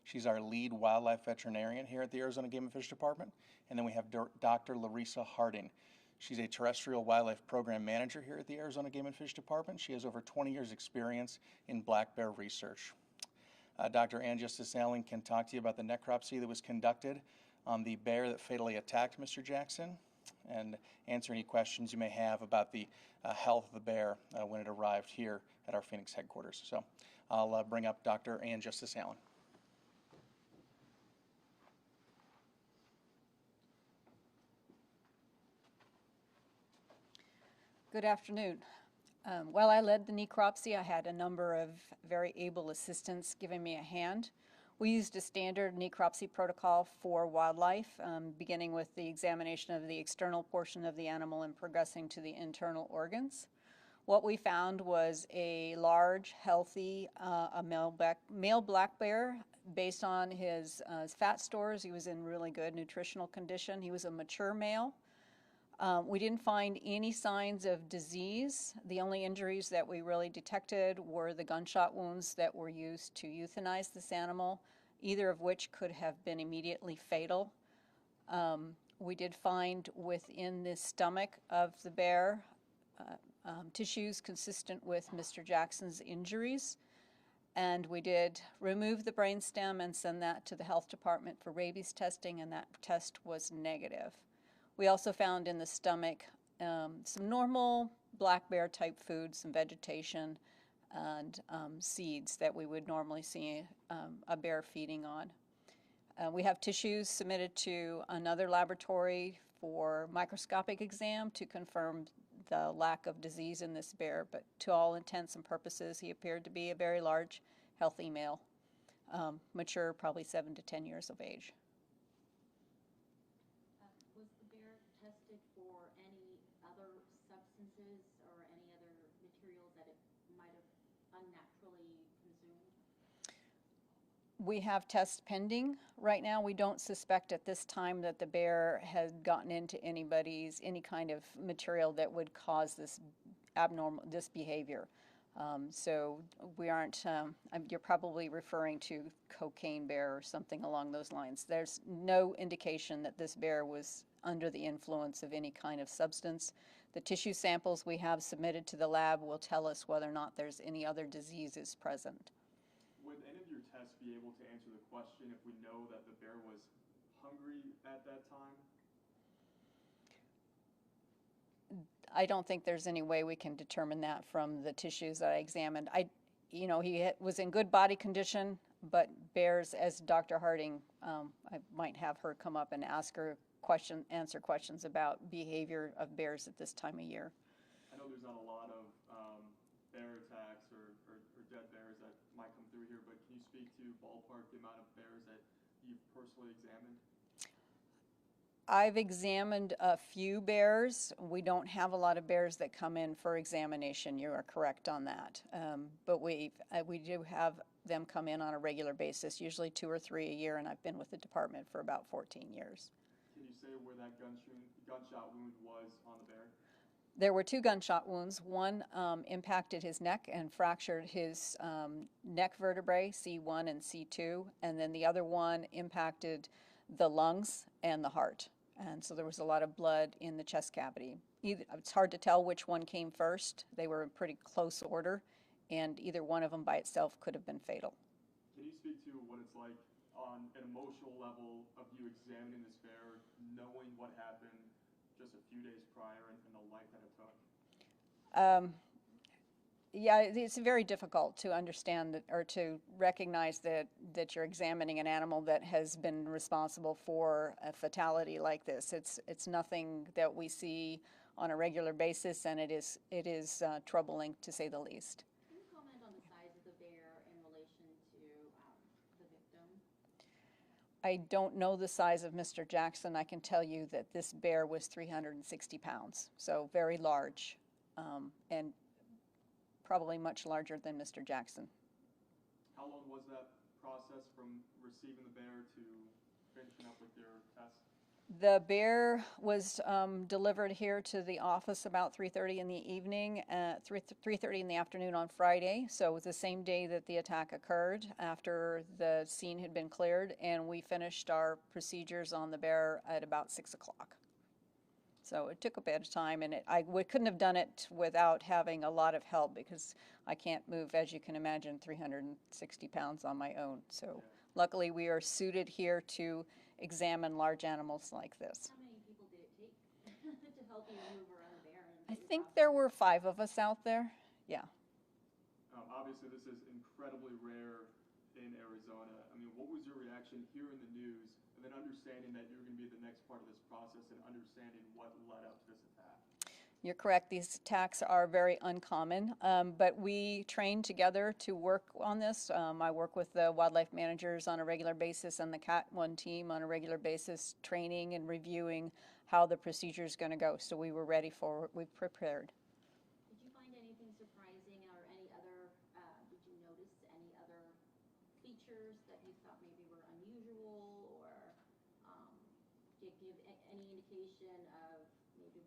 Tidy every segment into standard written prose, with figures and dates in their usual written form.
She's our lead wildlife veterinarian here at the Arizona Game and Fish Department. And then we have Dr. Larissa Harding. She's a terrestrial wildlife program manager here at the Arizona Game and Fish Department. She has over 20 years experience in black bear research. Dr. Ann Justice Allen can talk to you about the necropsy that was conducted on the bear that fatally attacked Mr. Jackson and answer any questions you may have about the health of the bear when it arrived here at our Phoenix headquarters. So I'll bring up Dr. Ann Justice Allen. Good afternoon. While I led the necropsy, I had a number of very able assistants giving me a hand. We used a standard necropsy protocol for wildlife, beginning with the examination of the external portion of the animal and progressing to the internal organs. What we found was a large, healthy, male black bear. Based on his fat stores, he was in really good nutritional condition. He was a mature male. We didn't find any signs of disease. The only injuries that we really detected were the gunshot wounds that were used to euthanize this animal, either of which could have been immediately fatal. We did find within the stomach of the bear tissues consistent with Mr. Jackson's injuries, and we did remove the brainstem and send that to the health department for rabies testing, and that test was negative. We also found in the stomach some normal black bear type food, some vegetation, and seeds that we would normally see a bear feeding on. We have tissues submitted to another laboratory for microscopic exam to confirm the lack of disease in this bear, but to all intents and purposes, he appeared to be a very large, healthy male, mature, probably 7 to 10 years of age. Tested for any other substances or any other materials that it might have unnaturally consumed? We have tests pending right now. We don't suspect at this time that the bear had gotten into any kind of material that would cause this behavior. So we aren't, you're probably referring to cocaine bear or something along those lines. There's no indication that this bear was under the influence of any kind of substance. The tissue samples we have submitted to the lab will tell us whether or not there's any other diseases present. Would any of your tests be able to answer the question if we know that the bear was hungry at that time? I don't think there's any way we can determine that from the tissues that I examined. He was in good body condition, but bears, as Dr. Harding, I might have her come up and answer questions about behavior of bears at this time of year. I know there's not a lot of bear attacks or dead bears that might come through here, but can you speak to ballpark the amount of bears that you've personally examined? I've examined a few bears. We don't have a lot of bears that come in for examination. You are correct on that. But we do have them come in on a regular basis, usually 2 or 3 a year, and I've been with the department for about 14 years. Can you say where that gunshot wound was on the bear? There were 2 gunshot wounds. One impacted his neck and fractured his neck vertebrae, C1 and C2, and then the other one impacted the lungs and the heart. And so there was a lot of blood in the chest cavity. It's hard to tell which one came first. They were in pretty close order, and either one of them by itself could have been fatal. Can you speak to what it's like on an emotional level of you examining this bear, knowing what happened just a few days prior and the life that it took? Yeah, it's very difficult to understand that, or to recognize that you're examining an animal that has been responsible for a fatality like this. It's nothing that we see on a regular basis, and it is troubling to say the least. Can you comment on the size of the bear in relation to the victim? I don't know the size of Mr. Jackson. I can tell you that this bear was 360 pounds, so very large, and probably much larger than Mr. Jackson. How long was that process from receiving the bear to finishing up with your test? The bear was delivered here to the office about 3:30 in the evening, 3:30 in the afternoon on Friday. So it was the same day that the attack occurred after the scene had been cleared, and we finished our procedures on the bear at about 6 o'clock. So it took a bit of time, and we couldn't have done it without having a lot of help because I can't move, as you can imagine, 360 pounds on my own. So luckily we are suited here to examine large animals like this. How many people did it take to help you move around the bear? I think there were 5 of us out there. Yeah. Obviously, this is incredibly rare in Arizona. I mean, what was your reaction hearing the news and then understanding that you're going to be the next part of this process and understanding what led up to this attack? You're correct. These attacks are very uncommon, but we train together to work on this. I work with the wildlife managers on a regular basis and the Cat 1 team on a regular basis, training and reviewing how the procedure is going to go. So we were ready for it. We prepared. Did you find anything surprising or any other, did you notice any other features that you thought maybe were unusual, or did it give any indication of maybe,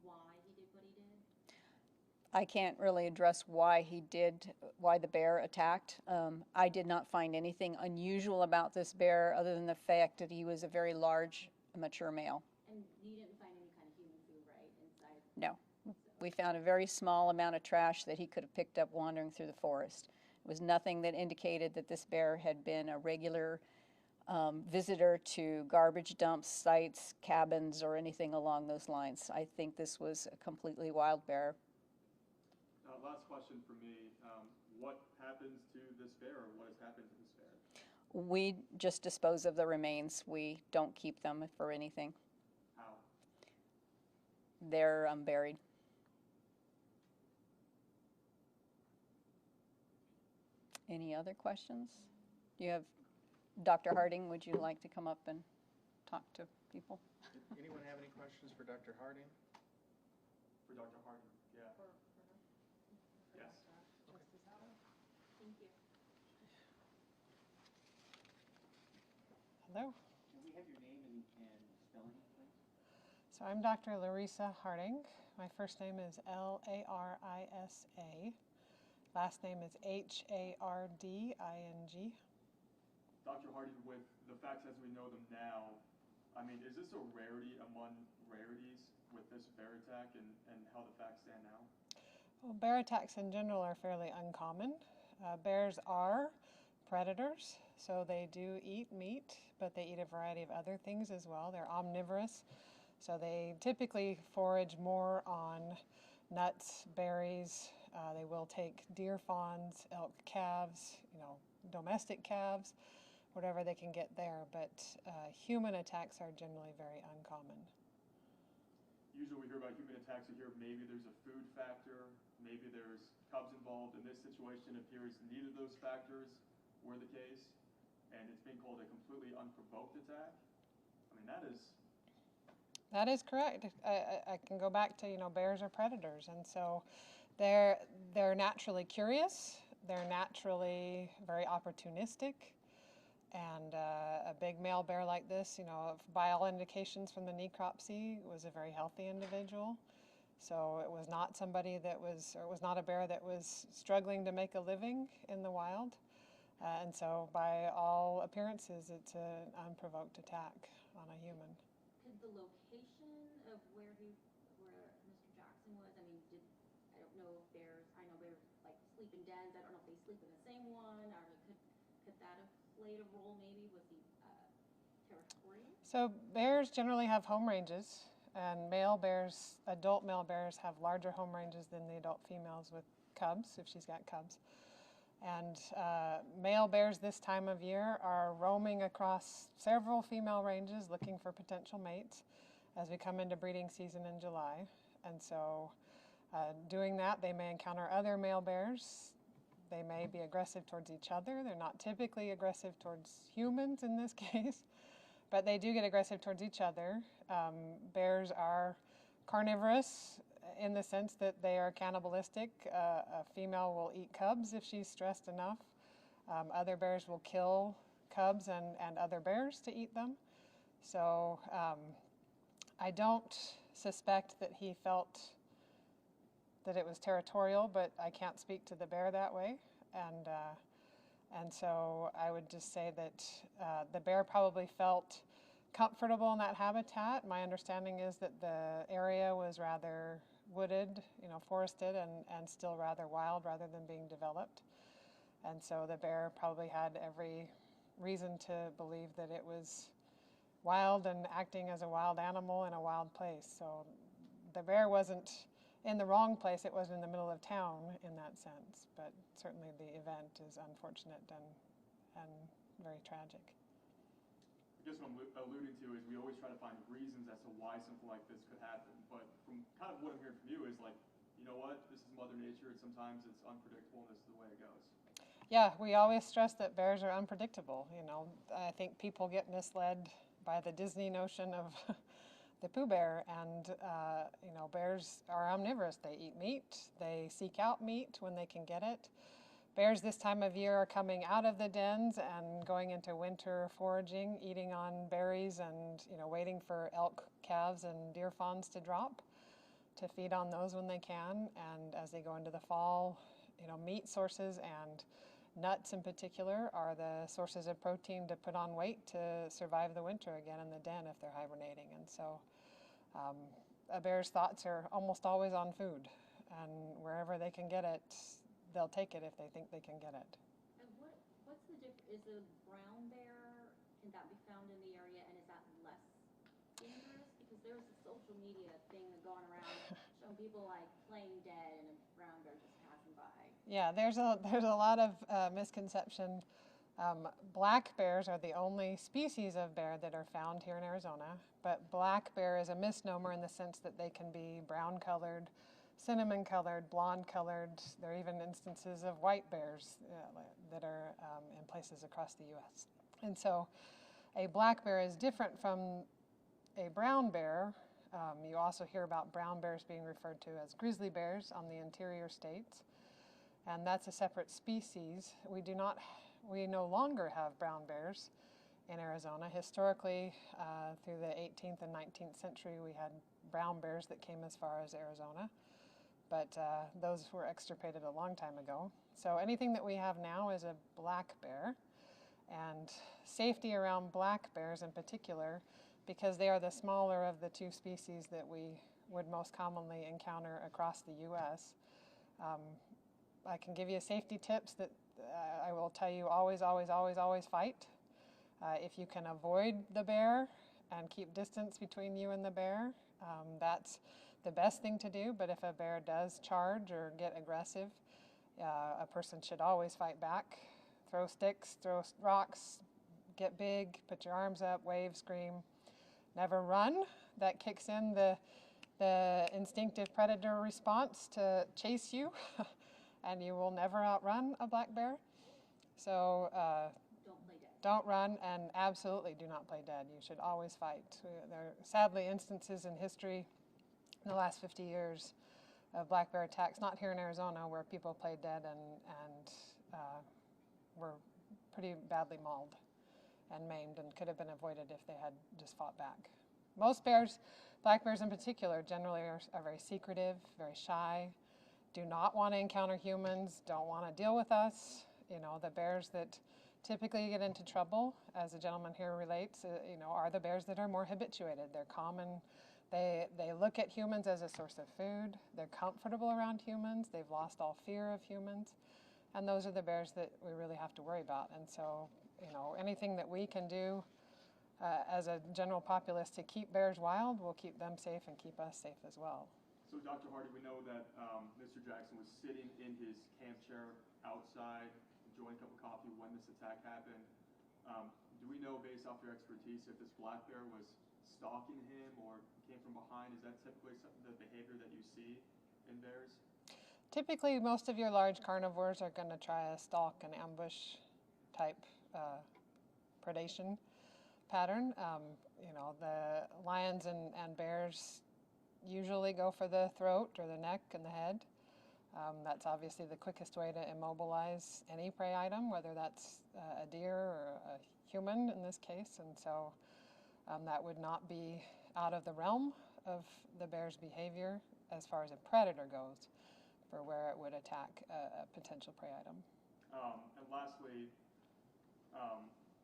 why he did what he did? I can't really address why the bear attacked. I did not find anything unusual about this bear other than the fact that he was a very large, mature male. And you didn't find any kind of human food, right, inside? No. We found a very small amount of trash that he could have picked up wandering through the forest. It was nothing that indicated that this bear had been a regular visitor to garbage dump sites, cabins, or anything along those lines. I think this was a completely wild bear. Last question for me. What happens to this bear, or what has happened to this bear? We just dispose of the remains. We don't keep them for anything. How? They're buried. Any other questions? Do you have Dr. Harding, would you like to come up and talk to people? Anyone have any questions for Dr. Harding? For Dr. Harding, yeah. Yes. Thank you. Hello. Can we have your name and spelling, please? So I'm Dr. Larissa Harding. My first name is Larisa. Last name is Harding. Dr. Harding, with the facts as we know them now, I mean, is this a rarity among rarities with this bear attack and how the facts stand now? Well, bear attacks in general are fairly uncommon. Bears are predators, so they do eat meat, but they eat a variety of other things as well. They're omnivorous, so they typically forage more on nuts, berries. They will take deer fawns, elk calves, domestic calves, whatever they can get there, but human attacks are generally very uncommon. Usually we hear about human attacks, we hear maybe there's a food factor, maybe there's cubs involved. In this situation, it appears neither of those factors were the case, and it's being called a completely unprovoked attack. I mean, That is correct. I can go back to, bears are predators, and so they're naturally curious, they're naturally very opportunistic, and a big male bear like this, by all indications from the necropsy, was a very healthy individual. So it was not somebody it was not a bear that was struggling to make a living in the wild. And so by all appearances, it's an unprovoked attack on a human. Could the location of where Mr. Jackson was, I don't know if I know bears like sleep in dens, I don't know if they sleep in the same one, or could that have played a role maybe? Was he territorial? So bears generally have home ranges, and adult male bears have larger home ranges than the adult females with cubs, if she's got cubs. And male bears this time of year are roaming across several female ranges looking for potential mates as we come into breeding season in July. And so doing that, they may encounter other male bears. They may be aggressive towards each other. They're not typically aggressive towards humans in this case, but they do get aggressive towards each other. Bears are carnivorous in the sense that they are cannibalistic. A female will eat cubs if she's stressed enough. Other bears will kill cubs and other bears to eat them. So I don't suspect that he felt that it was territorial, but I can't speak to the bear that way. And so I would just say that the bear probably felt comfortable in that habitat. My understanding is that the area was rather wooded, forested, and still rather wild rather than being developed. And so the bear probably had every reason to believe that it was wild and acting as a wild animal in a wild place. So the bear wasn't in the wrong place, it was in the middle of town in that sense. But certainly the event is unfortunate and very tragic. I guess what I'm alluding to is we always try to find reasons as to why something like this could happen. But from kind of what I'm hearing from you is like, you know what, this is Mother Nature, and sometimes it's unpredictable, and this is the way it goes. Yeah, we always stress that bears are unpredictable. I think people get misled by the Disney notion of the Pooh Bear, and bears are omnivorous. They eat meat, they seek out meat when they can get it. Bears this time of year are coming out of the dens and going into winter foraging, eating on berries and waiting for elk calves and deer fawns to drop to feed on those when they can. And as they go into the fall, meat sources and nuts in particular are the sources of protein to put on weight to survive the winter again in the den if they're hibernating. And so a bear's thoughts are almost always on food, and wherever they can get it, they'll take it if they think they can get it. And what's the difference? Is a brown bear, can that be found in the area, and is that less dangerous? Because there's a social media thing going around showing people like playing dead and a brown bear just passing by. Yeah, there's a lot of misconception. Black bears are the only species of bear that are found here in Arizona, but black bear is a misnomer in the sense that they can be brown colored, cinnamon colored, blonde colored. There are even instances of white bears that are in places across the U.S. And so a black bear is different from a brown bear. You also hear about brown bears being referred to as grizzly bears on the interior states, and that's a separate species. We no longer have brown bears in Arizona. Historically, through the 18th and 19th century, we had brown bears that came as far as Arizona, but those were extirpated a long time ago. So anything that we have now is a black bear, and safety around black bears in particular, because they are the smaller of the two species that we would most commonly encounter across the U.S. I can give you safety tips that I will tell you always, always, always, always fight. If you can avoid the bear and keep distance between you and the bear, that's the best thing to do. But if a bear does charge or get aggressive, a person should always fight back. Throw sticks, throw rocks, get big, put your arms up, wave, scream. Never run. That kicks in the instinctive predator response to chase you, and you will never outrun a black bear. So Don't play dead. don't run, and absolutely do not play dead. You should always fight. There are sadly instances in history in the last 50 years of black bear attacks, not here in Arizona, where people played dead and were pretty badly mauled and maimed, and could have been avoided if they had just fought back. Most bears, black bears in particular, generally are very secretive, very shy, do not want to encounter humans, don't want to deal with us. The bears that typically get into trouble, as the gentleman here relates, are the bears that are more habituated. They're common. They look at humans as a source of food. They're comfortable around humans. They've lost all fear of humans. And those are the bears that we really have to worry about. And so, anything that we can do as a general populace to keep bears wild will keep them safe and keep us safe as well. So, Dr. Hardy, we know that Mr. Jackson was sitting in his camp chair outside, enjoying a cup of coffee when this attack happened. Do we know, based off your expertise, if this black bear was stalking him or came from behind? Is that typically the behavior that you see in bears? Typically, most of your large carnivores are going to try a stalk and ambush type predation pattern. The lions and bears usually go for the throat or the neck and the head. That's obviously the quickest way to immobilize any prey item, whether that's a deer or a human in this case. And so That would not be out of the realm of the bear's behavior as far as a predator goes for where it would attack a potential prey item. And lastly,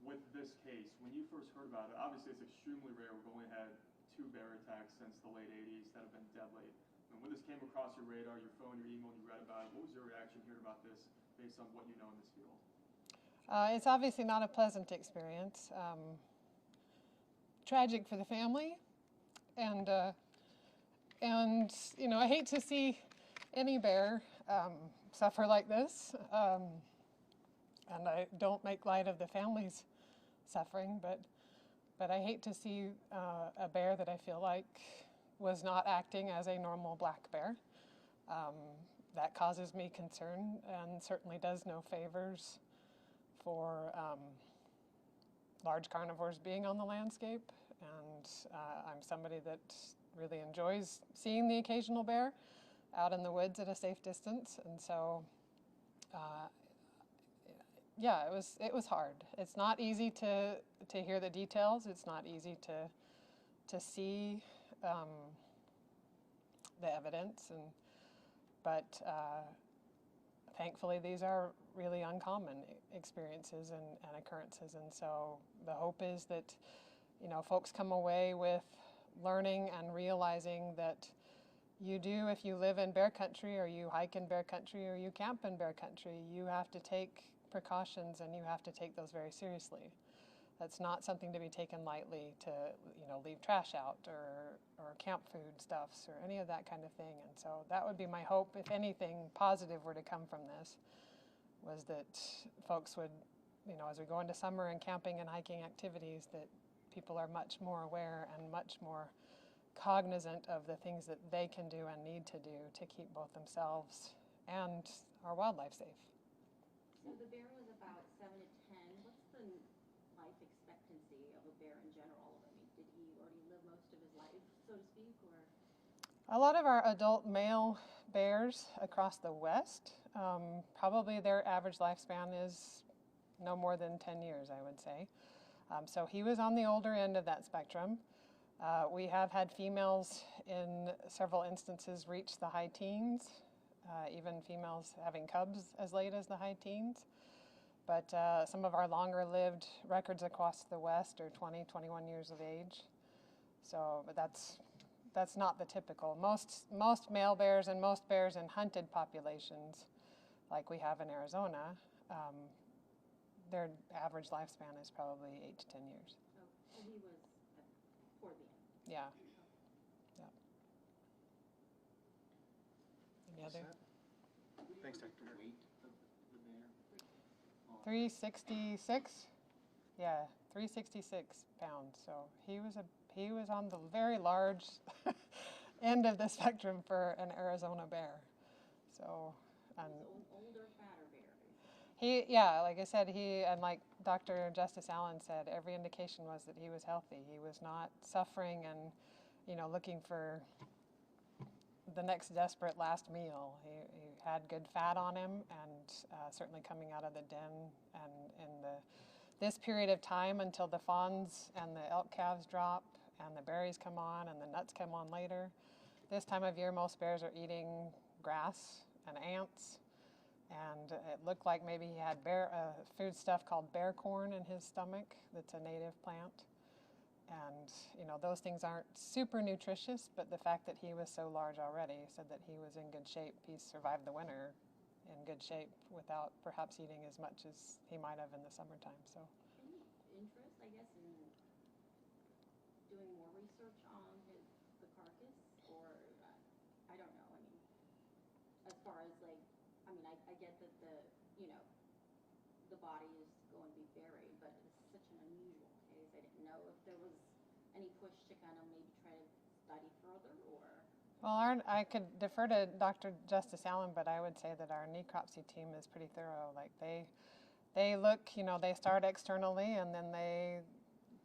with this case, when you first heard about it, obviously it's extremely rare. We've only had 2 bear attacks since the late 80s that have been deadly. And when this came across your radar, your phone, your email, and you read about it, what was your reaction hearing about this based on what you know in this field? It's obviously not a pleasant experience. Tragic for the family, and you know, I hate to see any bear suffer like this. And I don't make light of the family's suffering, but I hate to see a bear that I feel like was not acting as a normal black bear. That causes me concern and certainly does no favors for large carnivores being on the landscape. And I'm somebody that really enjoys seeing the occasional bear out in the woods at a safe distance, and so yeah, it was hard. It's not easy to hear the details. It's not easy to see the evidence, but thankfully these are really uncommon experiences and occurrences, and so the hope is that, you know, folks come away with learning and realizing that you do, if you live in bear country or you hike in bear country or you camp in bear country, you have to take precautions and you have to take those very seriously. That's not something to be taken lightly, to, you know, leave trash out or camp food stuffs or any of that kind of thing. And so that would be my hope, if anything positive were to come from this, was that folks would, you know, as we go into summer and camping and hiking activities, that people are much more aware and much more cognizant of the things that they can do and need to do to keep both themselves and our wildlife safe. So the bear was about 7 to 10. What's the life expectancy of a bear in general? I mean, did he already live most of his life, so to speak, or? A lot of our adult male bears across the West, probably their average lifespan is no more than 10 years, I would say. So he was on the older end of that spectrum. We have had females in several instances reach the high teens, even females having cubs as late as the high teens. But some of our longer lived records across the West are 20, 21 years of age. So, but that's not the typical. Most male bears and most bears in hunted populations, like we have in Arizona, their average lifespan is probably 8 to 10 years. So he was toward the end. Yeah. Yeah. Any other? Thanks, Dr. The weight of the bear? 366. Yeah, 366 pounds. So he was on the very large end of the spectrum for an Arizona bear. So, So older, fatter bear. yeah, like I said, and like Dr. Justice Allen said, every indication was that he was healthy. He was not suffering and, you know, looking for the next desperate last meal. He had good fat on him, and certainly coming out of the den, and in this period of time until the fawns and the elk calves drop and the berries come on and the nuts come on later. This time of year, most bears are eating grass and ants, and it looked like maybe he had food stuff called bear corn in his stomach. That's a native plant. And, you know, those things aren't super nutritious, but the fact that he was so large already said that he was in good shape. He survived the winter in good shape without perhaps eating as much as he might have in the summertime. So, Any interest, I guess, in doing more research on the carcass, or I don't know. I mean, as far as like, I mean, I get that the body is going to be buried, but it's such an unusual case. I didn't know if there was any push to kind of maybe try to study further, or. well, I could defer to Dr. Justice Allen, but I would say that our necropsy team is pretty thorough. Like they look, you know, they start externally and then they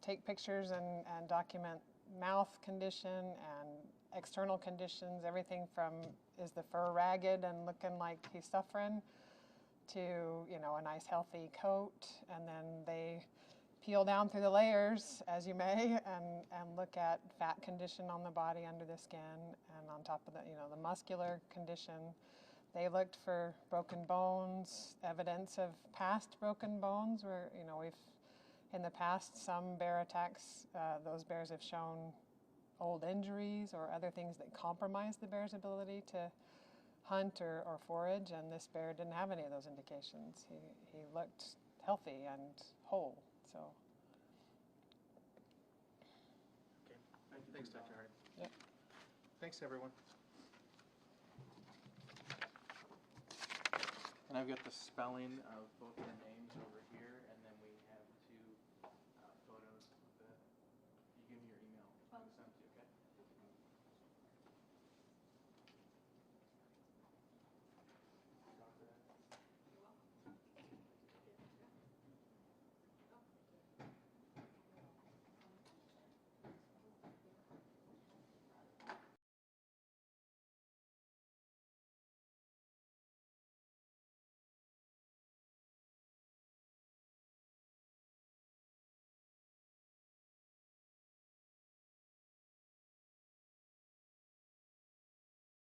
take pictures and document mouth condition and external conditions, everything from is the fur ragged and looking like he's suffering to, you know, a nice healthy coat, and then they peel down through the layers, as you may, and look at fat condition on the body under the skin, and on top of that, the muscular condition. They looked for broken bones, evidence of past broken bones, where, we've, in the past, some bear attacks, those bears have shown old injuries or other things that compromise the bear's ability to hunt or forage, and this bear didn't have any of those indications. He looked healthy and whole, so. Okay, thanks, Dr. Hart. Yep. Thanks, everyone. And I've got the spelling of both their names over